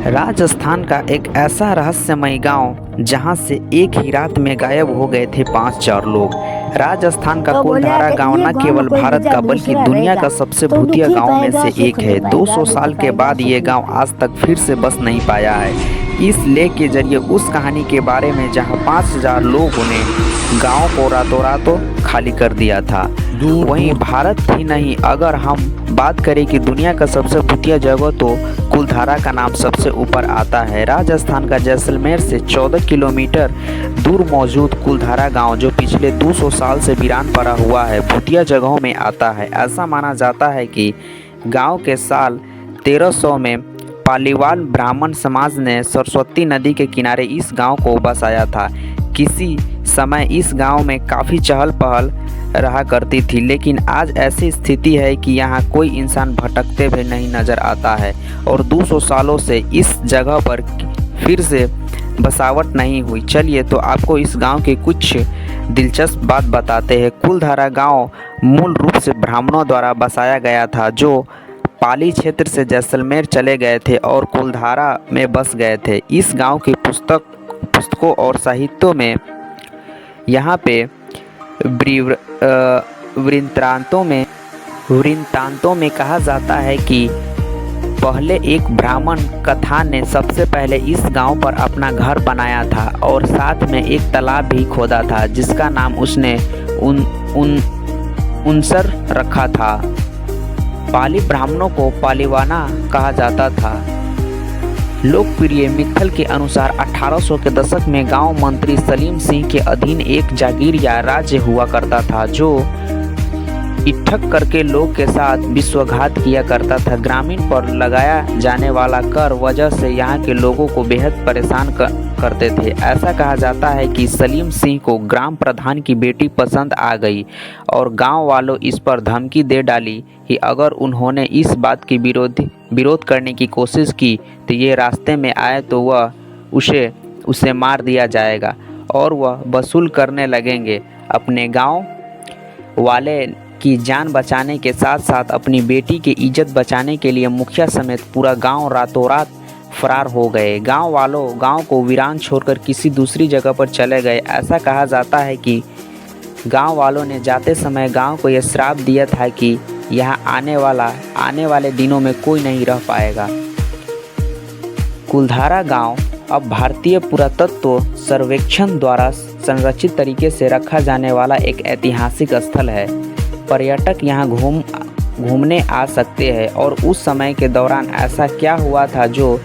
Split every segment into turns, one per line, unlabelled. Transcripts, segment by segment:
राजस्थान का एक ऐसा रहस्यमय गांव जहां से एक ही रात में गायब हो गए थे 5-4 लोग। राजस्थान का
तो बोले
कुलधारा गांव
ये
न
गाँव
केवल
में कोई
भारत का बल्कि
दूसरा
दुनिया
रहेगा
का सबसे
तो
भूतिया
दुखी
गांव में
पाएगा,
से
सुख
एक
नहीं
है।
पाएगा,
200
दुख
साल के
पाएगा,
बाद
सुख
ये
नहीं
गांव
पाएगा।
आज तक फिर से बस नहीं पाया है। इस लेख के जरिए उस कहानी के बारे में जहां 5000 लोगों ने गांव को रातों रातों खाली कर दिया था। वहीं भारत ही नहीं, अगर हम बात करें कि दुनिया का सबसे भूतिया जगह तो कुलधारा का नाम सबसे ऊपर आता है। राजस्थान का जैसलमेर से 14 किलोमीटर दूर मौजूद कुलधारा गांव, जो पिछले 200 साल से वीरान पड़ा हुआ है, भूतिया जगहों में आता है। ऐसा माना जाता है कि गांव के साल 1300 में पालीवाल ब्राह्मण समाज ने सरस्वती नदी के किनारे इस गांव को बसाया था। किसी समय इस गांव में काफ़ी चहल पहल रहा करती थी, लेकिन आज ऐसी स्थिति है कि यहाँ कोई इंसान भटकते हुए नहीं नजर आता है और 200 सालों से इस जगह पर फिर से बसावट नहीं हुई। चलिए तो आपको इस गांव की कुछ दिलचस्प बात बताते हैं। कुलधारा गांव मूल रूप से ब्राह्मणों द्वारा बसाया गया था, जो पाली क्षेत्र से जैसलमेर चले गए थे और कुलधारा में बस गए थे। इस गांव की पुस्तकों और साहित्यों में यहाँ पे वृत्तांतों में कहा जाता है कि पहले एक ब्राह्मण कथा ने सबसे पहले इस गांव पर अपना घर बनाया था और साथ में एक तालाब भी खोदा था, जिसका नाम उसने उनसर रखा था। पाली ब्राह्मणों को पालीवाना कहा जाता था। लोकप्रिय मिथल के अनुसार 1800 के दशक में गांव मंत्री सलीम सिंह के अधीन एक जागीर या राज्य हुआ करता था, जो इकट्ठा करके लोग के साथ विश्वासघात किया करता था। ग्रामीण पर लगाया जाने वाला कर वजह से यहाँ के लोगों को बेहद परेशान करते थे। ऐसा कहा जाता है कि सलीम सिंह को ग्राम प्रधान की बेटी पसंद आ गई और गांव वालों इस पर धमकी दे डाली कि अगर उन्होंने इस बात की विरोध करने की कोशिश की तो ये रास्ते में आए तो वह उसे मार दिया जाएगा और वह वसूल करने लगेंगे। अपने गांव वाले की जान बचाने के साथ साथ अपनी बेटी की इज्जत बचाने के लिए मुखिया समेत पूरा गांव रातों रात फरार हो गए। गांव वालों गांव को वीरान छोड़कर किसी दूसरी जगह पर चले गए। ऐसा कहा जाता है कि गांव वालों ने जाते समय गांव को यह श्राप दिया था कि यहाँ आने वाले दिनों में कोई नहीं रह पाएगा। कुलधारा गांव अब भारतीय पुरातत्व सर्वेक्षण द्वारा संरक्षित तरीके से रखा जाने वाला एक ऐतिहासिक स्थल है। पर्यटक यहाँ घूमने आ सकते हैं और उस समय के दौरान ऐसा क्या हुआ था जो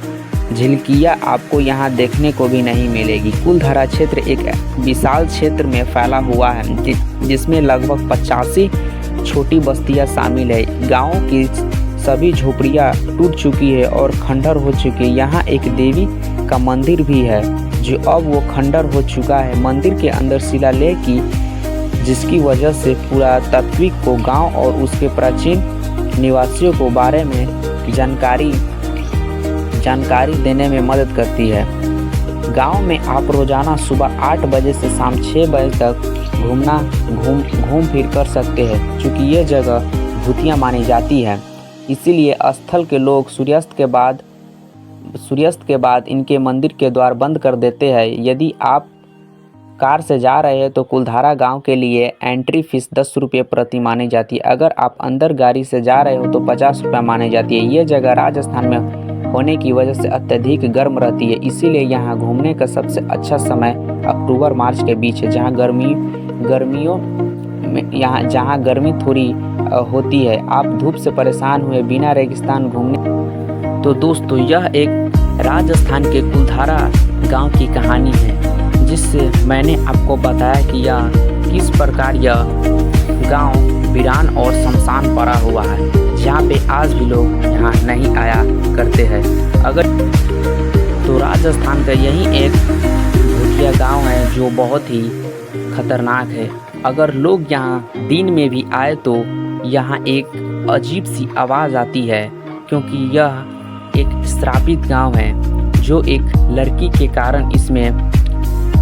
झिलकियाँ आपको यहाँ देखने को भी नहीं मिलेगी। कुलधारा क्षेत्र एक विशाल क्षेत्र में फैला हुआ है, जिसमें लगभग 85 छोटी बस्तियाँ शामिल है। गाँव की सभी झोपड़ियाँ टूट चुकी है और खंडर हो चुकी है। यहाँ एक देवी का मंदिर भी है, जो अब वो खंडर हो चुका है। मंदिर के अंदर शिलालेख की, जिसकी वजह से पुरातात्विक को गांव और उसके प्राचीन निवासियों को बारे में जानकारी देने में मदद करती है। गांव में आप रोजाना सुबह 8 बजे से शाम 6 बजे तक घूम फिर कर सकते हैं। चूँकि ये जगह भूतिया मानी जाती है, इसीलिए स्थल के लोग सूर्यास्त के बाद इनके मंदिर के द्वार बंद कर देते हैं। यदि आप कार से जा रहे हैं तो कुलधारा गांव के लिए एंट्री फीस 10 रुपये प्रति मानी जाती है। अगर आप अंदर गाड़ी से जा रहे हो तो 50 रुपये मानी जाती है। ये जगह राजस्थान में होने की वजह से अत्यधिक गर्म रहती है, इसीलिए यहाँ घूमने का सबसे अच्छा समय अक्टूबर मार्च के बीच है, जहाँ गर्मी थोड़ी होती है। आप धूप से परेशान हुए बिना रेगिस्तान घूमने। तो दोस्तों, यह एक राजस्थान के कुलधारा गांव की कहानी है, जिससे मैंने आपको बताया कि यह किस प्रकार यह गांव वीरान और शमशान पड़ा हुआ है, जहाँ पे आज भी लोग यहाँ नहीं आया करते हैं। अगर तो राजस्थान का यही एक भूतिया गांव है जो बहुत ही खतरनाक है। अगर लोग यहाँ दिन में भी आए तो यहाँ एक अजीब सी आवाज़ आती है, क्योंकि यह एक श्रापित गांव है, जो एक लड़की के कारण इसमें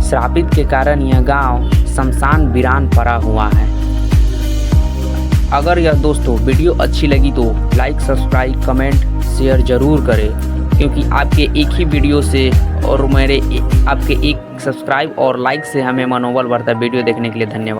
श्रापित के कारण यह गांव शमशान वीरान पड़ा हुआ है। अगर यह दोस्तों वीडियो अच्छी लगी तो लाइक, सब्सक्राइब, कमेंट, शेयर ज़रूर करें। क्योंकि आपके एक ही वीडियो से और आपके एक सब्सक्राइब और लाइक से हमें मनोबल बढ़ता है। वीडियो देखने के लिए धन्यवाद।